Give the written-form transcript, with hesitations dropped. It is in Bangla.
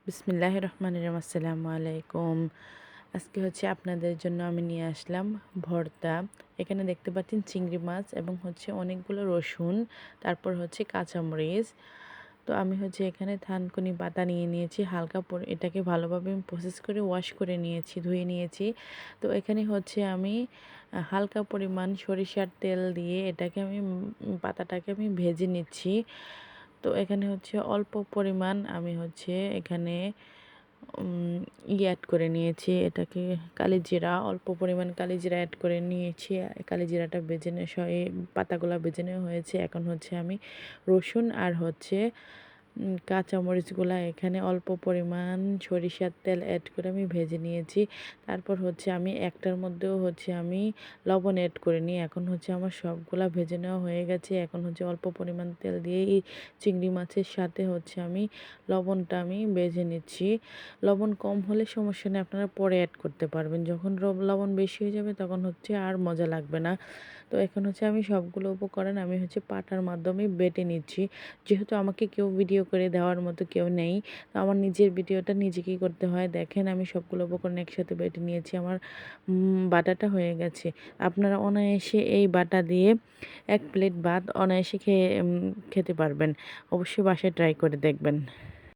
বিসমিল্লাহির রহমানির রহিম। আসসালামু আলাইকুম। আজকে হচ্ছে আপনাদের জন্য আমি নিয়ে আসলাম ভর্তা। এখানে দেখতে পাচ্ছেন চিংড়ি মাছ এবং হচ্ছে অনেকগুলো রসুন, তারপর হচ্ছে কাঁচামরিচ। তো আমি হচ্ছে এখানে থানকুনি পাতা নিয়ে নিয়েছি, হালকা এটাকে ভালোভাবে আমি প্রসেস করে ওয়াশ করে নিয়েছি, ধুয়ে নিয়েছি। তো এখানে হচ্ছে আমি হালকা পরিমাণ সরিষার তেল দিয়ে এটাকে আমি পাতাটাকে আমি ভেজে নিচ্ছি। তো এখানে হচ্ছে অল্প পরিমাণ আমি হচ্ছে এখানে অ্যাড করে নিয়েছি, এটাকে কালিজিরা, অল্প পরিমাণ কালিজিরা অ্যাড করে নিয়েছি। কালিজিরাটা বেজে এই পাতাগুলো বেজে নেওয়া হয়েছে। এখন হচ্ছে আমি রসুন আর হচ্ছে কাঁচামরিচগুলা এখানে অল্প পরিমাণ সরিষার তেল অ্যাড করে আমি ভেজে নিয়েছি। তারপর হচ্ছে আমি একটার মধ্যেও হচ্ছে আমি লবণ অ্যাড করে নিই। এখন হচ্ছে আমার সবগুলা ভেজে নেওয়া হয়ে গেছে। এখন হচ্ছে অল্প পরিমাণ তেল দিয়ে এই চিংড়ি মাছের সাথে হচ্ছে আমি লবণটা আমি ভেজে নিচ্ছি। লবণ কম হলে সমস্যা নেই, আপনারা পরে অ্যাড করতে পারবেন। যখন লবণ বেশি হয়ে যাবে তখন হচ্ছে আর মজা লাগবে না। তো এখন হচ্ছে আমি সবগুলো উপকরণ আমি হচ্ছে পাটার মাধ্যমে বেটে নিচ্ছি। যেহেতু আমাকে কেউ ভিডিও করে দেওয়ার মতো কেউ নেই, তো আমার নিজের ভিডিওটা নিজেকেই করতে হয়। দেখেন আমি সবগুলো উপকরণ একসাথে বেটে নিয়েছি, আমার বাটাটা হয়ে গেছে। আপনারা অনায়াসে এই বাটা দিয়ে 1 প্লেট ভাত অনায়াসে খেতে পারবেন। অবশ্যই বাসায় ট্রাই করে দেখবেন।